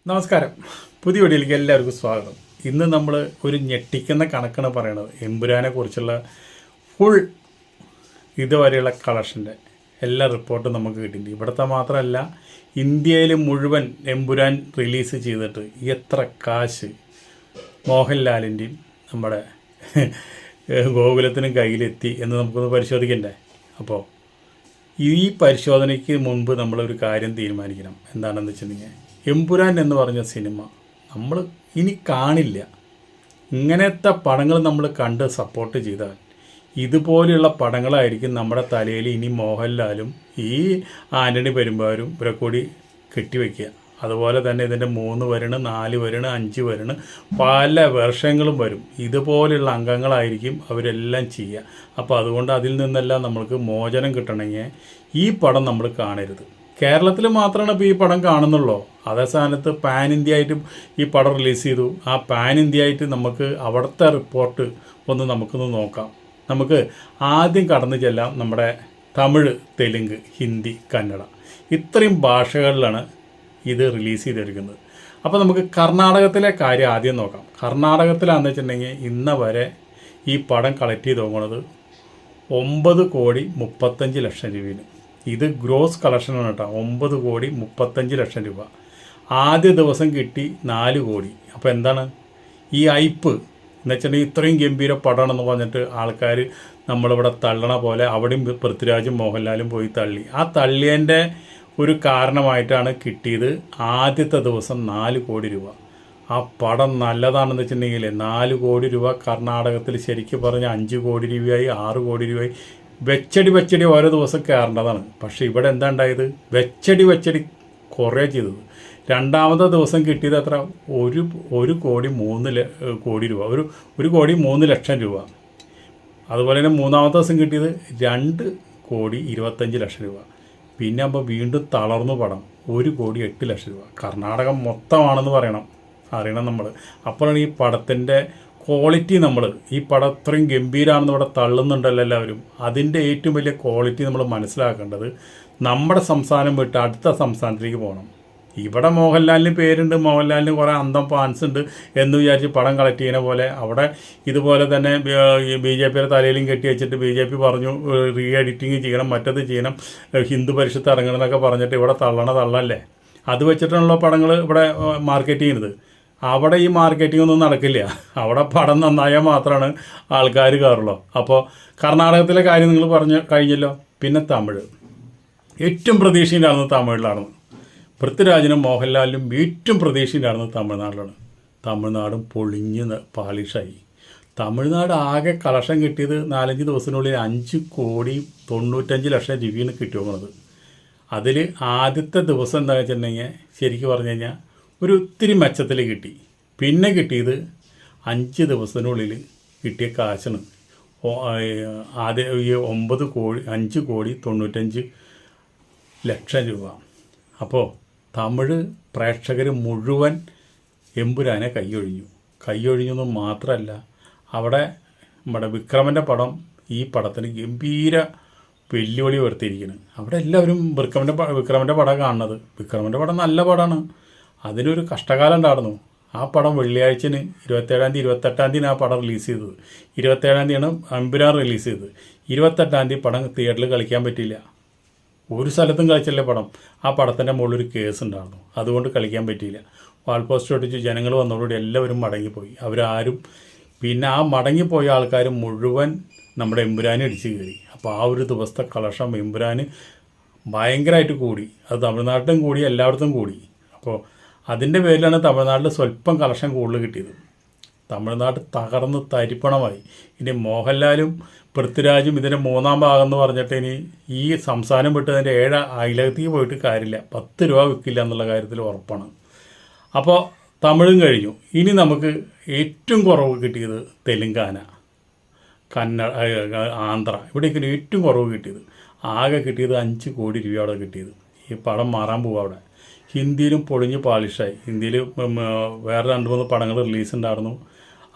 നമസ്കാരം. പുതിയ വീഡിയോയിലേക്ക് എല്ലാവർക്കും സ്വാഗതം. ഇന്ന് നമ്മൾ ഒരു ഞെട്ടിക്കുന്ന കണക്കാണ് പറയണത്. എമ്പുരാനെ കുറിച്ചുള്ള ഫുൾ ഇതുവരെയുള്ള കളക്ഷൻ്റെ എല്ലാ റിപ്പോർട്ടും നമുക്ക് കിട്ടിയിട്ടുണ്ട്. ഇവിടുത്തെ മാത്രമല്ല, ഇന്ത്യയിൽ മുഴുവൻ എമ്പുരാൻ റിലീസ് ചെയ്തിട്ട് എത്ര കാശ് മോഹൻലാലിൻ്റെയും നമ്മുടെ ഗോകുലത്തിനും കയ്യിലെത്തി എന്ന് നമുക്കൊന്ന് പരിശോധിക്കണ്ടേ. അപ്പോൾ ഈ പരിശോധനയ്ക്ക് മുൻപ് നമ്മളൊരു കാര്യം തീരുമാനിക്കണം. എന്താണെന്ന് വെച്ചിട്ടുണ്ടെങ്കിൽ, എമ്പുരാൻ എന്ന് പറഞ്ഞ സിനിമ നമ്മൾ ഇനി കാണില്ല. ഇങ്ങനത്തെ പടങ്ങൾ നമ്മൾ കണ്ട് സപ്പോർട്ട് ചെയ്താൽ ഇതുപോലെയുള്ള പടങ്ങളായിരിക്കും നമ്മുടെ തലയിൽ ഇനി മോഹൻലാലും ഈ ആൻ്റണി പെരുമ്പാവൂരും ഇവരെ കൂടി കെട്ടിവെക്കുക. അതുപോലെ തന്നെ ഇതിൻ്റെ 3 വരണം, 4 വരണം, 5 വരണം, പല വർഷങ്ങളും വരും. ഇതുപോലെയുള്ള അംഗങ്ങളായിരിക്കും അവരെല്ലാം ചെയ്യുക. അപ്പോൾ അതുകൊണ്ട് അതിൽ നിന്നെല്ലാം നമ്മൾക്ക് മോചനം കിട്ടണമെങ്കിൽ ഈ പടം നമ്മൾ കാണരുത്. കേരളത്തിൽ മാത്രമാണ് ഇപ്പോൾ ഈ പടം കാണുന്നുള്ളൂ. അതേ സ്ഥാനത്ത് പാൻ ഇന്ത്യ ആയിട്ട് ഈ പടം റിലീസ് ചെയ്തു. ആ പാൻ ഇന്ത്യ ആയിട്ട് നമുക്ക് അവിടുത്തെ റിപ്പോർട്ട് നമുക്കൊന്ന് നോക്കാം. നമുക്ക് ആദ്യം കടന്നു ചെല്ലാം നമ്മുടെ തമിഴ്, തെലുങ്ക്, ഹിന്ദി, കന്നഡ ഇത്രയും ഭാഷകളിലാണ് ഇത് റിലീസ് ചെയ്തിരിക്കുന്നത്. അപ്പോൾ നമുക്ക് കർണാടകത്തിലെ കാര്യം ആദ്യം നോക്കാം. കർണാടകത്തിലാണെന്ന് വെച്ചിട്ടുണ്ടെങ്കിൽ ഇന്ന വരെ ഈ പടം കളക്ട് ചെയ്ത് നോക്കുന്നത് 9,35,00,000 രൂപയാണ്. ഇത് ഗ്രോസ് കളക്ഷനാണ് കേട്ടോ. 9,35,00,000 രൂപ. ആദ്യ ദിവസം കിട്ടി 4 കോടി. അപ്പോൾ എന്താണ് ഈ ഐപ്പ് എന്ന് വെച്ചിട്ടുണ്ടെങ്കിൽ, ഇത്രയും ഗംഭീര പടമാണെന്ന് പറഞ്ഞിട്ട് ആൾക്കാർ നമ്മളിവിടെ തള്ളണ പോലെ അവിടെയും പൃഥ്വിരാജും മോഹൻലാലും പോയി തള്ളി. ആ തള്ളിയതിൻ്റെ ഒരു കാരണമായിട്ടാണ് കിട്ടിയത് ആദ്യത്തെ ദിവസം 4 കോടി രൂപ. ആ പടം നല്ലതാണെന്ന് വെച്ചിട്ടുണ്ടെങ്കിൽ 4 കോടി രൂപ കർണാടകത്തിൽ ശരിക്കും പറഞ്ഞാൽ 5 കോടി രൂപയായി, 6 കോടി രൂപയായി. വെച്ചടി ഓരോ ദിവസം കയറേണ്ടതാണ്. പക്ഷേ ഇവിടെ എന്താ ഉണ്ടായത്? വെച്ചടി കുറേ ചെയ്തത്. രണ്ടാമത്തെ ദിവസം കിട്ടിയത് എത്ര? 1,03,00,000 രൂപ. 1,03,00,000 രൂപ. അതുപോലെ തന്നെ മൂന്നാമത്തെ ദിവസം കിട്ടിയത് 2,25,00,000 രൂപ. പിന്നെ അപ്പോൾ വീണ്ടും തളർന്നു പടം 1,08,00,000 രൂപ. കർണാടകം മൊത്തമാണെന്ന് അറിയണം നമ്മൾ. അപ്പോഴാണ് ഈ പടത്തിൻ്റെ ക്വാളിറ്റി, ഈ പടം ഇത്രയും ഗംഭീരമാണെന്ന് ഇവിടെ തള്ളുന്നുണ്ടല്ലോ എല്ലാവരും. അതിൻ്റെ ഏറ്റവും വലിയ ക്വാളിറ്റി നമ്മൾ മനസ്സിലാക്കേണ്ടത് നമ്മുടെ സംസ്ഥാനം വിട്ട് അടുത്ത സംസ്ഥാനത്തേക്ക് പോകണം. ഇവിടെ മോഹൻലാലിന് പേരുണ്ട്, മോഹൻലാലിന് കുറേ അന്തം ഫാൻസ് ഉണ്ട് എന്ന് വിചാരിച്ച് പടം കളക്ട് ചെയ്യുന്ന പോലെ അവിടെ ഇതുപോലെ തന്നെ BJPയുടെ തലയിലും കെട്ടി വെച്ചിട്ട് BJP പറഞ്ഞു റീ എഡിറ്റിങ് ചെയ്യണം, മറ്റത് ചെയ്യണം, ഹിന്ദു പരിഷത്ത് ഇറങ്ങണം എന്നൊക്കെ പറഞ്ഞിട്ട് ഇവിടെ തള്ളല്ലേ. അത് വെച്ചിട്ടാണല്ലോ പടങ്ങൾ ഇവിടെ മാർക്കറ്റ് ചെയ്യുന്നത്. അവിടെ ഈ മാർക്കറ്റിംഗ് ഒന്നും നടക്കില്ല. അവിടെ പടം നന്നായാൽ മാത്രമാണ് ആൾക്കാർ കയറുള്ളൂ. അപ്പോൾ കർണാടകത്തിലെ കാര്യം നിങ്ങൾ പറഞ്ഞു കഴിഞ്ഞല്ലോ. പിന്നെ തമിഴ്, ഏറ്റവും പ്രതീക്ഷയിലാണെന്ന് തമിഴിലാണ്. പൃഥ്വിരാജിനും മോഹൻലാലിനും ഏറ്റവും പ്രതീക്ഷയിലാണെന്ന് തമിഴ്നാട്ടിലാണ്. തമിഴ്നാടും പൊളിഞ്ഞ് പാളിഷായി. തമിഴ്നാട് ആകെ കളക്ഷൻ കിട്ടിയത് 4-5 ദിവസത്തിനുള്ളിൽ 5,95,00,000 രൂപയാണ് കിട്ടിയത്. അതിൽ ആദ്യത്തെ ദിവസം എന്താ വെച്ചിട്ടുണ്ടെങ്കിൽ ശരിക്കും പറഞ്ഞു കഴിഞ്ഞാൽ ഒരു ഒത്തിരി മെച്ചത്തിൽ കിട്ടി. പിന്നെ കിട്ടിയത് 5 ദിവസത്തിനുള്ളിൽ കിട്ടിയ കാശാണ്. ആദ്യം ഈ 5,95,00,000 രൂപ. അപ്പോൾ തമിഴ് പ്രേക്ഷകർ മുഴുവൻ എമ്പുരാനെ കൈയൊഴിഞ്ഞെന്ന് മാത്രമല്ല, അവിടെ നമ്മുടെ വിക്രമൻ്റെ പടം ഈ പടത്തിന് ഗംഭീര വെല്ലുവിളി ഉയർത്തിയിരിക്കുന്നു. അവിടെ എല്ലാവരും വിക്രമൻ്റെ പടം കാണുന്നത്. വിക്രമൻ്റെ പടം നല്ല പടമാണ്. അതിനൊരു കഷ്ടകാലം ഉണ്ടായിരുന്നു. ആ പടം വെള്ളിയാഴ്ചന് 27-ാം തീയതി 28-ാം തീയതി ആ പടം റിലീസ് ചെയ്തത്. 27-ാം തീയതിയാണ് എമ്പുരാൻ റിലീസ് ചെയ്തത്. 28-ാം തീയതി പടം തിയേറ്ററിൽ കളിക്കാൻ പറ്റിയില്ല. ഒരു സ്ഥലത്തും കളിച്ചല്ലേ പടം. ആ പടത്തിൻ്റെ മുകളിലൊരു കേസ് ഉണ്ടായിരുന്നു, അതുകൊണ്ട് കളിക്കാൻ പറ്റിയില്ല. വാൾ പോസ്റ്റ് ഒട്ടിച്ച് ജനങ്ങൾ വന്നതോടുകൂടി എല്ലാവരും മടങ്ങിപ്പോയി. അവരാരും പിന്നെ ആ മടങ്ങിപ്പോയ ആൾക്കാർ മുഴുവൻ നമ്മുടെ എമ്പുരാനെ ഇടിച്ച് കയറി. അപ്പോൾ ആ ഒരു ദിവസത്തെ കളക്ഷൻ എമ്പുരാന് ഭയങ്കരമായിട്ട് കൂടി. അത് തമിഴ്നാട്ടിലും കൂടി, എല്ലായിടത്തും കൂടി. അപ്പോൾ അതിൻ്റെ പേരിലാണ് തമിഴ്നാട്ടിൽ സ്വല്പം കളക്ഷൻ കൂടുതൽ കിട്ടിയത്. തമിഴ്നാട് തകർന്ന് തരിപ്പണമായി. ഇനി മോഹൻലാലും പൃഥ്വിരാജും ഇതിൻ്റെ 3-ാം ഭാഗം എന്ന് പറഞ്ഞിട്ട് ഇനി ഈ സംസ്ഥാനം വിട്ട് അതിൻ്റെ 7 അയലത്തേക്ക് പോയിട്ട് കാര്യമില്ല. 10 രൂപ വിൽക്കില്ല എന്നുള്ള കാര്യത്തിൽ ഉറപ്പാണ്. അപ്പോൾ തമിഴും കഴിഞ്ഞു. ഇനി നമുക്ക് ഏറ്റവും കുറവ് കിട്ടിയത് തെലുങ്കാന, കന്നഡ, ആന്ധ്ര. ഇവിടേക്ക് ഏറ്റവും കുറവ് കിട്ടിയത്. ആകെ കിട്ടിയത് 5 കോടി രൂപ അവിടെ കിട്ടിയത്. ഈ പടം മാറാൻ പോവുക അവിടെ. ഹിന്ദിയിലും പൊളിഞ്ഞ് പാളിഷായി. ഹിന്ദിയിൽ വേറെ 2-3 പടങ്ങൾ റിലീസ് ഉണ്ടായിരുന്നു.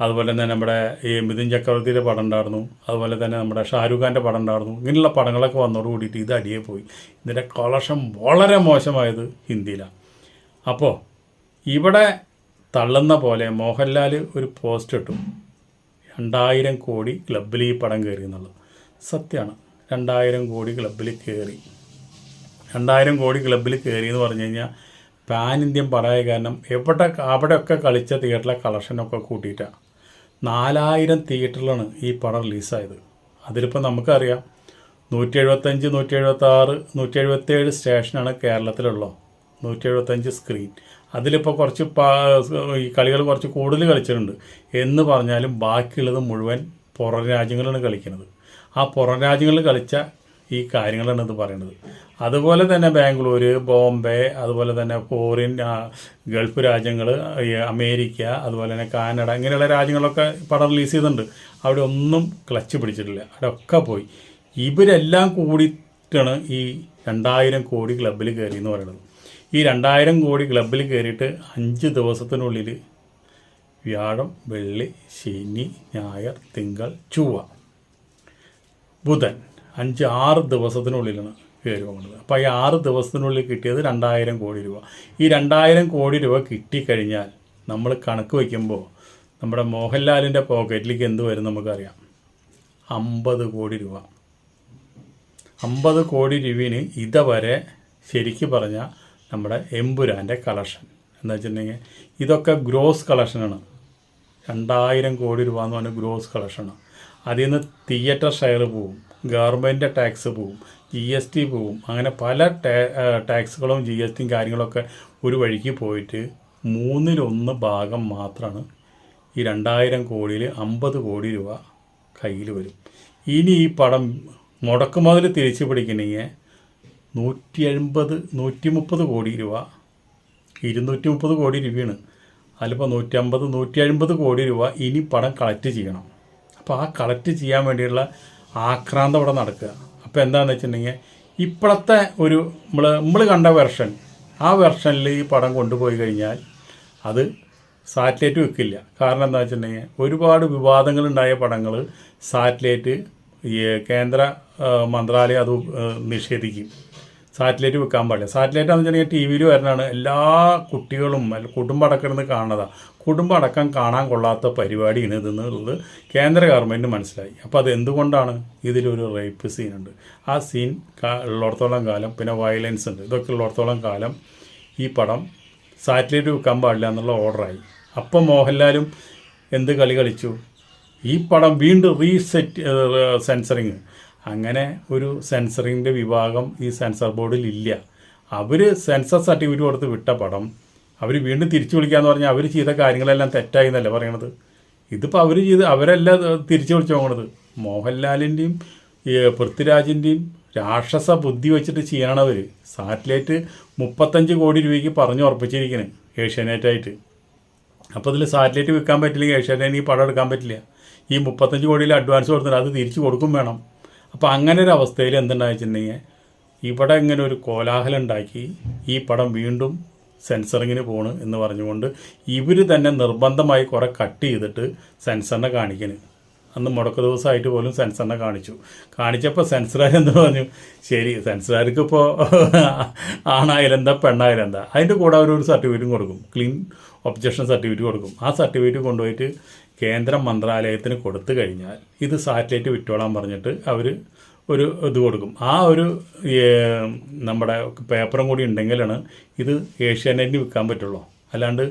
അതുപോലെ തന്നെ നമ്മുടെ ഈ മിഥുൻ ചക്രവർത്തിയുടെ പടം ഉണ്ടായിരുന്നു. അതുപോലെ തന്നെ നമ്മുടെ ഷാരൂഖ് ഖാൻ്റെ പടം ഉണ്ടായിരുന്നു. ഇങ്ങനെയുള്ള പടങ്ങളൊക്കെ വന്നതോട് കൂടിയിട്ട് ഇത് അടിയെ പോയി. ഇതിൻ്റെ കളക്ഷൻ വളരെ മോശമായത് ഹിന്ദിയിലാണ്. അപ്പോൾ ഇവിടെ തള്ളുന്ന പോലെ മോഹൻലാൽ ഒരു പോസ്റ്റ് ഇട്ടു, 2000 കോടി ക്ലബിൽ ഈ പടം കയറി എന്നുള്ളത് സത്യമാണ്. 2000 കോടി ക്ലബിൽ കയറി. 2000 കോടി ക്ലബിൽ കയറി എന്ന് പറഞ്ഞു കഴിഞ്ഞാൽ പാൻ ഇന്ത്യൻ പടമായ കാരണം അവിടെയൊക്കെ കളിച്ച തിയേറ്ററിലെ കളക്ഷനൊക്കെ കൂട്ടിയിട്ടാണ് 4000 തിയേറ്ററിലാണ് ഈ പടം റിലീസായത്. അതിലിപ്പോൾ നമുക്കറിയാം 175, 176, 177 സ്റ്റേഷനാണ് കേരളത്തിലുള്ളത്. 175 സ്ക്രീൻ. അതിലിപ്പോൾ കുറച്ച് ഈ കളികൾ കുറച്ച് കൂടുതൽ കളിച്ചിട്ടുണ്ട് എന്ന് പറഞ്ഞാലും ബാക്കിയുള്ളത് മുഴുവൻ പുറം രാജ്യങ്ങളിലാണ് കളിക്കുന്നത്. ആ പുറം രാജ്യങ്ങളിൽ കളിച്ച ഈ കാര്യങ്ങളാണ് ഇത് പറയുന്നത്. അതുപോലെ തന്നെ ബാംഗ്ലൂർ, ബോംബെ, അതുപോലെ തന്നെ ഫോറിൻ ഗൾഫ് രാജ്യങ്ങൾ, അമേരിക്ക, അതുപോലെ തന്നെ കാനഡ, ഇങ്ങനെയുള്ള രാജ്യങ്ങളൊക്കെ പടം റിലീസ് ചെയ്തിട്ടുണ്ട്. അവിടെ ഒന്നും ക്ലച്ച് പിടിച്ചിട്ടില്ല, അവിടെ ഒക്കെ പോയി. ഇവരെല്ലാം കൂടിയിട്ടാണ് ഈ 2000 കോടി ക്ലബിൽ കയറി എന്ന് പറയുന്നത്. ഈ 2000 കോടി ക്ലബിൽ കയറിയിട്ട് 5 ദിവസത്തിനുള്ളിൽ വ്യാഴം, വെള്ളി, ശനി, ഞായർ, തിങ്കൾ, ചൊവ്വ, ബുധൻ 5-6 ദിവസത്തിനുള്ളിലാണ് കയറി പോകുന്നത്. അപ്പോൾ ഈ 6 ദിവസത്തിനുള്ളിൽ കിട്ടിയത് 2000 കോടി രൂപ. ഈ 2000 കോടി രൂപ കിട്ടിക്കഴിഞ്ഞാൽ നമ്മൾ കണക്ക് വയ്ക്കുമ്പോൾ നമ്മുടെ മോഹൻലാലിൻ്റെ പോക്കറ്റിലേക്ക് എന്ത് വരും നമുക്കറിയാം. 50 കോടി രൂപ. 50 കോടി രൂപന് ഇതുവരെ ശരിക്കും പറഞ്ഞാൽ നമ്മുടെ എമ്പുരാൻ്റെ കളക്ഷൻ എന്ന് വെച്ചിട്ടുണ്ടെങ്കിൽ ഇതൊക്കെ ഗ്രോസ് കളക്ഷനാണ്. 2000 കോടി രൂപ എന്ന് പറഞ്ഞാൽ ഗ്രോസ് കളക്ഷനാണ്. അതിൽ നിന്ന് തിയേറ്റർ ഷെയർ പോവും, ഗവൺമെൻറ് ടാക്സ് പോവും, GST പോവും, അങ്ങനെ പല ടാക്സുകളും GSTയും കാര്യങ്ങളൊക്കെ ഒരു വഴിക്ക് പോയിട്ട് 1/3 ഭാഗം മാത്രമാണ് ഈ 2000 കോടിയിൽ 50 കോടി രൂപ കയ്യിൽ വരും. ഇനി ഈ പടം മുടക്കുമുതൽ തിരിച്ചു പിടിക്കണമെങ്കിൽ 130 കോടി രൂപ, 230 കോടി രൂപയാണ്. അതിലിപ്പോൾ 150 കോടി രൂപ ഇനി പടം കളക്ട് ചെയ്യണം. അപ്പോൾ ആ കളക്ട് ചെയ്യാൻ വേണ്ടിയുള്ള ആക്രാന്തം ഇവിടെ നടക്കുക. അപ്പോൾ എന്താണെന്ന് വെച്ചിട്ടുണ്ടെങ്കിൽ ഇപ്പോഴത്തെ ഒരു നമ്മൾ കണ്ട വെർഷൻ, ആ വെർഷനിൽ ഈ പടം കൊണ്ടുപോയി കഴിഞ്ഞാൽ അത് സാറ്റലൈറ്റ് വെക്കില്ല. കാരണം എന്താ വെച്ചിട്ടുണ്ടെങ്കിൽ ഒരുപാട് വിവാദങ്ങളുണ്ടായ പടങ്ങൾ സാറ്റലൈറ്റ് കേന്ദ്ര മന്ത്രാലയം അത് നിഷേധിക്കും. സാറ്റലൈറ്റ് വെക്കാൻ പാടില്ല. സാറ്റലൈറ്റ് എന്ന് വെച്ചിട്ടുണ്ടെങ്കിൽ TV യിൽ വരുന്നതാണ്. എല്ലാ കുട്ടികളും കുടുംബം അടക്കം ഇരുന്ന് കാണുന്നതാണ്. കുടുംബം അടക്കം കാണാൻ കൊള്ളാത്ത പരിപാടിയാണ് ഇതെന്നുള്ളത് കേന്ദ്ര ഗവൺമെൻറ് മനസ്സിലായി. അപ്പോൾ അത് എന്തുകൊണ്ടാണ്? ഇതിലൊരു റേപ്പ് സീനുണ്ട്. ആ സീൻ ഉള്ളിടത്തോളം കാലം, പിന്നെ വയലൻസ് ഉണ്ട്, ഇതൊക്കെ ഉള്ളിടത്തോളം കാലം ഈ പടം സാറ്റലൈറ്റ് വെക്കാൻ പാടില്ല എന്നുള്ള ഓർഡറായി. അപ്പം മോഹൻലാലും എന്ത് കളി കളിച്ചു? ഈ പടം വീണ്ടും സെൻസറിങ്. അങ്ങനെ ഒരു സെൻസറിങ്ങിൻ്റെ വിഭാഗം ഈ സെൻസർ ബോർഡിൽ ഇല്ല. അവർ സെൻസർ സർട്ടിഫിക്കറ്റ് കൊടുത്ത് വിട്ട പടം അവർ വീണ്ടും തിരിച്ചു വിളിക്കാമെന്ന് പറഞ്ഞാൽ അവർ ചെയ്ത കാര്യങ്ങളെല്ലാം തെറ്റായി എന്നല്ല പറയണത്. ഇതിപ്പോൾ അവരല്ല തിരിച്ചു വിളിച്ചു പോകണത്. മോഹൻലാലിൻ്റെയും പൃഥ്വിരാജിൻ്റെയും രാക്ഷസ ബുദ്ധി വെച്ചിട്ട് ചെയ്യണവർ. സാറ്റലൈറ്റ് 35 കോടി രൂപയ്ക്ക് പറഞ്ഞു ഉറപ്പിച്ചിരിക്കുന്നത് ഏഷ്യാനെറ്റായിട്ട്. അപ്പോൾ ഇതിൽ സാറ്റലൈറ്റ് വിൽക്കാൻ പറ്റില്ലെങ്കിൽ ഏഷ്യാനെറ്റിന് ഈ പടം എടുക്കാൻ പറ്റില്ല. ഈ 35 കോടിയിൽ അഡ്വാൻസ് കൊടുത്തിട്ട് അത് തിരിച്ചു കൊടുക്കും വേണം. അപ്പോൾ അങ്ങനെ ഒരു അവസ്ഥയിൽ എന്തുണ്ടായി വെച്ചിട്ടുണ്ടെങ്കിൽ ഇവിടെ ഇങ്ങനെ ഒരു കോലാഹലം ഉണ്ടാക്കി ഈ പടം വീണ്ടും സെൻസറിങ്ങിന് പോണ് എന്ന് പറഞ്ഞുകൊണ്ട് ഇവർ തന്നെ നിർബന്ധമായി കുറേ കട്ട് ചെയ്തിട്ട് സെൻസറിനെ കാണിക്കണ്. അന്ന് മുടക്ക ദിവസമായിട്ട് പോലും സെൻസറിനെ കാണിച്ചപ്പോൾ സെൻസറുകാർ എന്ത് പറഞ്ഞു? ശരി, സെൻസറുകാർക്ക് ഇപ്പോൾ ആണായാലെന്താ പെണ്ണായാലെന്താ, അതിൻ്റെ കൂടെ അവരൊരു സർട്ടിഫിക്കറ്റും കൊടുക്കും, ക്ലീൻ ഒബ്ജക്ഷൻ സർട്ടിഫിക്കറ്റ് കൊടുക്കും. ആ സർട്ടിഫിക്കറ്റ് കൊണ്ടുപോയിട്ട് കേന്ദ്ര മന്ത്രാലയത്തിന് കൊടുത്തു കഴിഞ്ഞാൽ ഇത് സാറ്റലൈറ്റ് വിറ്റോളാൻ പറഞ്ഞിട്ട് അവർ ഒരു ഇത് കൊടുക്കും. ആ ഒരു നമ്മുടെ പേപ്പറും കൂടി ഉണ്ടെങ്കിലാണ് ഇത് ഏഷ്യാനെറ്റിന് വിൽക്കാൻ പറ്റുള്ളൂ. അല്ലാണ്ട്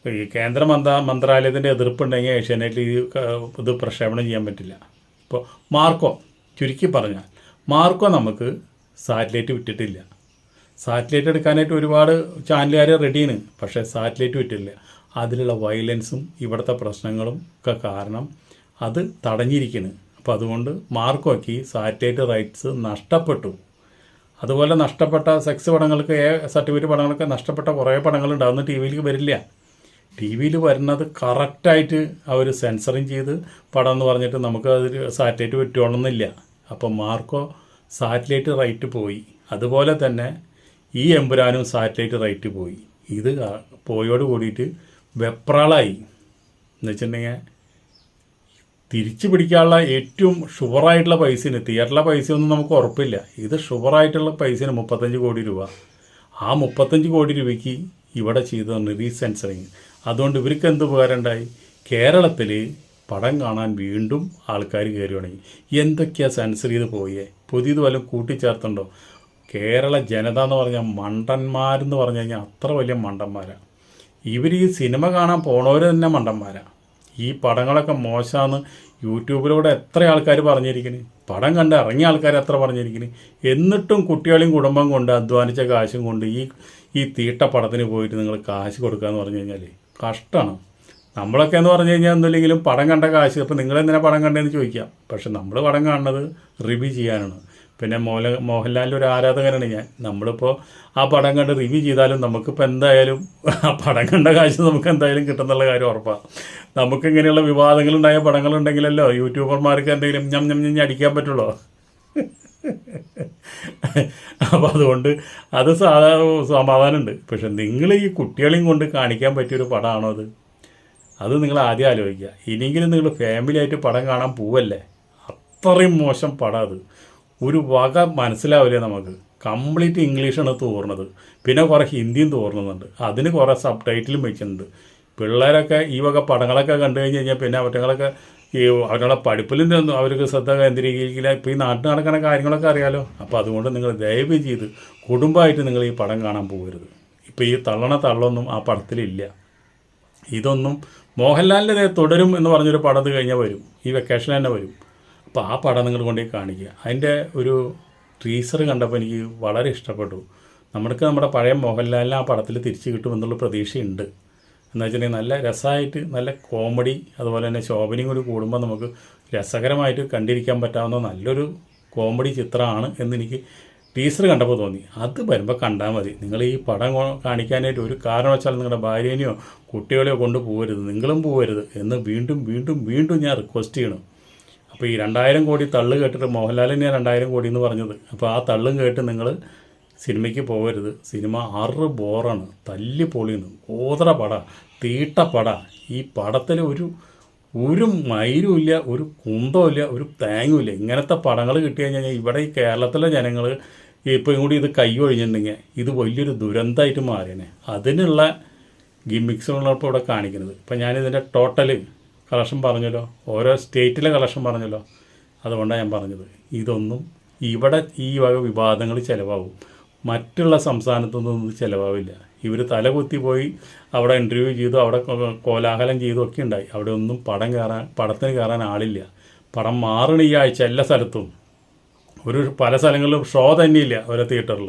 ഈ കേന്ദ്ര മന്ത്രാലയത്തിൻ്റെ എതിർപ്പുണ്ടെങ്കിൽ ഏഷ്യാനെറ്റിൽ ഇത് പ്രക്ഷേപണം ചെയ്യാൻ പറ്റില്ല. ഇപ്പോൾ മാർക്കോ, ചുരുക്കി പറഞ്ഞാൽ മാർക്കോ നമുക്ക് സാറ്റലൈറ്റ് വിറ്റിട്ടില്ല. സാറ്റലൈറ്റ് എടുക്കാനായിട്ട് ഒരുപാട് ചാനലുകാർ റെഡിയാണ്, പക്ഷേ സാറ്റലൈറ്റ് വിറ്റില്ല. അതിലുള്ള വയലൻസും ഇവിടുത്തെ പ്രശ്നങ്ങളും ഒക്കെ കാരണം അത് തടഞ്ഞിരിക്കുന്നു. അപ്പോൾ അതുകൊണ്ട് മാർക്കോയ്ക്ക് സാറ്റലൈറ്റ് റൈറ്റ്സ് നഷ്ടപ്പെട്ടു. അതുപോലെ നഷ്ടപ്പെട്ട സെക്സ് പടങ്ങൾക്ക്, സർട്ടിഫിക്കറ്റ് പടങ്ങളൊക്കെ നഷ്ടപ്പെട്ട കുറേ പടങ്ങളുണ്ട്. അതൊന്നും TV യിൽ വരില്ല. TV യിൽ വരുന്നത് കറക്റ്റായിട്ട് അവർ സെൻസറിങ് ചെയ്ത് പടം എന്ന് പറഞ്ഞിട്ട് നമുക്ക് അതിൽ സാറ്റലൈറ്റ് പറ്റുകയാണെന്നില്ല. അപ്പോൾ മാർക്കോ സാറ്റലൈറ്റ് റൈറ്റ് പോയി. അതുപോലെ തന്നെ ഈ എമ്പുരാനും സാറ്റലൈറ്റ് റൈറ്റ് പോയി. ഇത് പോയോട് കൂടിയിട്ട് വെപ്രാളായി എന്ന് വെച്ചിട്ടുണ്ടെങ്കിൽ തിരിച്ചു പിടിക്കാനുള്ള ഏറ്റവും ഷുവറായിട്ടുള്ള പൈസന്, തിയേറ്ററിലെ പൈസയൊന്നും നമുക്ക് ഉറപ്പില്ല. ഇത് ഷുവറായിട്ടുള്ള പൈസന് 35 കോടി രൂപ. ആ 35 കോടി രൂപയ്ക്ക് ഇവിടെ ചെയ്തതാണ് റീസെൻസറിങ്. അതുകൊണ്ട് ഇവർക്ക് എന്ത് ഉപകാരം ഉണ്ടായി? കേരളത്തിൽ പടം കാണാൻ വീണ്ടും ആൾക്കാർ കയറി തുടങ്ങി. എന്തൊക്കെയാണ് സെൻസർ ചെയ്ത് പോയേ? പുതിയത് വല്ലതും കൂട്ടിച്ചേർത്തുണ്ടോ? കേരള ജനത എന്ന് പറഞ്ഞാൽ മണ്ടന്മാരെന്ന് പറഞ്ഞു കഴിഞ്ഞാൽ അത്ര വലിയ മണ്ടന്മാരാണ്. ഇവർ ഈ സിനിമ കാണാൻ പോണവർ തന്നെ മണ്ടന്മാരാണ്. ഈ പടങ്ങളൊക്കെ മോശമാണെന്ന് യൂട്യൂബിലൂടെ എത്ര ആൾക്കാർ പറഞ്ഞിരിക്കുന്നു, പടം കണ്ട് ഇറങ്ങിയ ആൾക്കാർ എത്ര പറഞ്ഞിരിക്കുന്നു. എന്നിട്ടും കുട്ടികളെയും കുടുംബം കൊണ്ട് അധ്വാനിച്ച കാശും കൊണ്ട് ഈ തീട്ട പടത്തിന് പോയിട്ട് നിങ്ങൾ കാശ് കൊടുക്കുക എന്ന് പറഞ്ഞു കഴിഞ്ഞാൽ കഷ്ടമാണ്. നമ്മളൊക്കെ എന്ന് പറഞ്ഞു കഴിഞ്ഞാൽ ഒന്നുമില്ലെങ്കിലും പടം കണ്ട കാശ്, അപ്പോൾ നിങ്ങളെന്തിനാ പടം കണ്ടതെന്ന് ചോദിക്കാം. പക്ഷെ നമ്മൾ പടം കാണുന്നത് റിവ്യൂ ചെയ്യാനാണ്. പിന്നെ മോഹൻലാലിൻ്റെ ഒരു ആരാധകനാണ് ഞാൻ. നമ്മളിപ്പോൾ ആ പടം കണ്ട് റിവ്യൂ ചെയ്താലും നമുക്കിപ്പോൾ എന്തായാലും ആ പടം കണ്ട കാശ് നമുക്ക് എന്തായാലും കിട്ടുന്നുള്ള കാര്യം ഉറപ്പാണ്. നമുക്ക് ഇങ്ങനെയുള്ള വിവാദങ്ങളുണ്ടായ പടങ്ങളുണ്ടെങ്കിലല്ലോ യൂട്യൂബർമാർക്ക് എന്തെങ്കിലും ഞം അടിക്കാൻ പറ്റുള്ളൂ. അപ്പോൾ അതുകൊണ്ട് അത് സമാധാനമുണ്ട്. പക്ഷെ നിങ്ങൾ ഈ കുട്ടികളെയും കൊണ്ട് കാണിക്കാൻ പറ്റിയൊരു പടമാണോ അത്? അത് നിങ്ങൾ ആദ്യം ആലോചിക്കുക. ഇനിയെങ്കിലും നിങ്ങൾ ഫാമിലിയായിട്ട് പടം കാണാൻ പോവല്ലേ? അത്രയും മോശം പടം അത്. ഒരു വക മനസ്സിലാവില്ല നമുക്ക്. കംപ്ലീറ്റ് ഇംഗ്ലീഷാണ് തോന്നുന്നത്. പിന്നെ കുറേ ഹിന്ദിയും തോന്നുന്നുണ്ട്. അതിന് കുറേ സബ് ടൈറ്റിലും വെച്ചിട്ടുണ്ട്. പിള്ളേരൊക്കെ ഈ വക പടങ്ങളൊക്കെ കണ്ടു കഴിഞ്ഞ് കഴിഞ്ഞാൽ പിന്നെ അവറ്റങ്ങളൊക്കെ ഈ അവരുടെ പഠിപ്പിലിൻ്റെ ഒന്നും അവർക്ക് ശ്രദ്ധ കേന്ദ്രീകരിക്കില്ല. ഇപ്പോൾ ഈ നാട്ടിൽ നടക്കുന്ന കാര്യങ്ങളൊക്കെ അറിയാലോ. അപ്പോൾ അതുകൊണ്ട് നിങ്ങൾ ദയവ് ചെയ്ത് കുടുംബമായിട്ട് നിങ്ങൾ ഈ പടം കാണാൻ പോകരുത്. ഇപ്പോൾ ഈ തള്ളൊന്നും ആ പടത്തിലില്ല. ഇതൊന്നും മോഹൻലാലിൻ്റെ തുടരും എന്ന് പറഞ്ഞൊരു പടം കഴിഞ്ഞാൽ വരും, ഈ വെക്കേഷൻ തന്നെ വരും. അപ്പോൾ ആ പടം നിങ്ങൾ കൊണ്ടുപോയി കാണിക്കുക. അതിൻ്റെ ഒരു ടീസർ കണ്ടപ്പോൾ എനിക്ക് വളരെ ഇഷ്ടപ്പെട്ടു. നമ്മുടെ പഴയ മോഹൻലാലിനെ ആ പടത്തിൽ തിരിച്ചു കിട്ടുമെന്നുള്ള പ്രതീക്ഷയുണ്ട്. എന്ന് വെച്ചിട്ടുണ്ടെങ്കിൽ നല്ല രസമായിട്ട്, നല്ല കോമഡി, അതുപോലെ തന്നെ ശോഭനയും കൂടി കൂടുമ്പോൾ നമുക്ക് രസകരമായിട്ട് കണ്ടിരിക്കാൻ പറ്റാവുന്ന നല്ലൊരു കോമഡി ചിത്രമാണ് എന്നെനിക്ക് ടീസർ കണ്ടപ്പോൾ തോന്നി. അത് വരുമ്പോൾ കണ്ടാൽ മതി. നിങ്ങൾ ഈ പടം കാണിക്കാനായിട്ട് ഒരു കാരണവശാലും നിങ്ങളുടെ ഭാര്യേനെയോ കുട്ടികളെയോ കൊണ്ട് പോകരുത്, നിങ്ങളും പോകരുത് എന്ന് വീണ്ടും വീണ്ടും വീണ്ടും ഞാൻ റിക്വസ്റ്റ് ചെയ്യണം. അപ്പോൾ ഈ 2000 കോടി തള്ളു കേട്ടിട്ട് മോഹൻലാലിനെ 2000 കോടി എന്ന് പറഞ്ഞത്, അപ്പോൾ ആ തള്ളും കേട്ട് നിങ്ങൾ സിനിമയ്ക്ക് പോകരുത്. സിനിമ ബോറാണ്, തല്ലി പൊളിയാണ്, ഓതറ പട, തീട്ട പട. ഈ പടത്തിൽ ഒരു മയിലും ഇല്ല, ഒരു കുന്തവും ഇല്ല, ഒരു തേങ്ങും ഇല്ല. ഇങ്ങനത്തെ പടങ്ങൾ കിട്ടി കഴിഞ്ഞാൽ ഇവിടെ ഈ കേരളത്തിലെ ജനങ്ങൾ ഇപ്പം കൂടി ഇത് കൈ ഒഴിഞ്ഞിട്ടുണ്ടെങ്കിൽ ഇത് വലിയൊരു ദുരന്തമായിട്ട് മാറിയനെ. അതിനുള്ള ഗിമ്മിക്സുകളാണ് ഇപ്പോൾ ഇവിടെ കാണിക്കുന്നത്. ഇപ്പം ഞാനിതിൻ്റെ ടോട്ടൽ കളക്ഷൻ പറഞ്ഞല്ലോ, ഓരോ സ്റ്റേറ്റിലെ കളക്ഷൻ പറഞ്ഞല്ലോ. അതുകൊണ്ടാണ് ഞാൻ പറഞ്ഞത് ഇതൊന്നും ഇവിടെ ഈ വക വിവാദങ്ങൾ ചിലവാകും, മറ്റുള്ള സംസ്ഥാനത്തൊന്നും ഇത് ചിലവാവില്ല. ഇവർ തലകുത്തി പോയി അവിടെ ഇൻ്റർവ്യൂ ചെയ്തു, അവിടെ കോലാഹലം ചെയ്തു ഒക്കെ ഉണ്ടായി. അവിടെ ഒന്നും പടത്തിന് കയറാൻ ആളില്ല. പടം മാറണ ഈ ആഴ്ച എല്ലാ സ്ഥലത്തും, പല സ്ഥലങ്ങളിലും ഷോ തന്നെയില്ല ഓരോ തിയേറ്ററിൽ.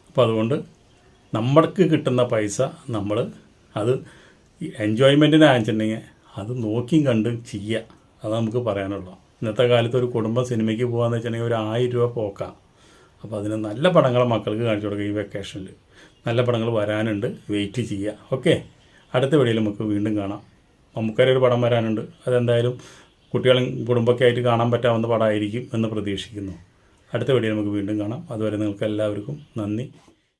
അപ്പോൾ അതുകൊണ്ട് നമ്മൾക്ക് കിട്ടുന്ന പൈസ നമ്മൾ അത് എൻജോയ്മെൻറ്റിന് അയച്ചിട്ടുണ്ടെങ്കിൽ അത് നോക്കിയും കണ്ട് ചെയ്യുക. അത് നമുക്ക് പറയാനുള്ളൂ. ഇന്നത്തെ കാലത്ത് ഒരു കുടുംബം സിനിമയ്ക്ക് പോകാമെന്ന് വെച്ചിട്ടുണ്ടെങ്കിൽ ഒരു 1000 രൂപ പോക്കാം. അപ്പോൾ അതിന് നല്ല പടങ്ങൾ മക്കൾക്ക് കാണിച്ചു കൊടുക്കുക. ഈ വെക്കേഷനിൽ നല്ല പടങ്ങൾ വരാനുണ്ട്, വെയിറ്റ് ചെയ്യുക. ഓക്കെ, അടുത്ത വീഡിയോയിൽ നമുക്ക് വീണ്ടും കാണാം. നമുക്കൊരു പടം വരാനുണ്ട്. അതെന്തായാലും കുട്ടികളും കുടുംബമൊക്കെ ആയിട്ട് കാണാൻ പറ്റാവുന്ന പടമായിരിക്കും എന്ന് പ്രതീക്ഷിക്കുന്നു. അടുത്ത വീഡിയോയിൽ നമുക്ക് വീണ്ടും കാണാം. അതുവരെ നിങ്ങൾക്ക് എല്ലാവർക്കും നന്ദി.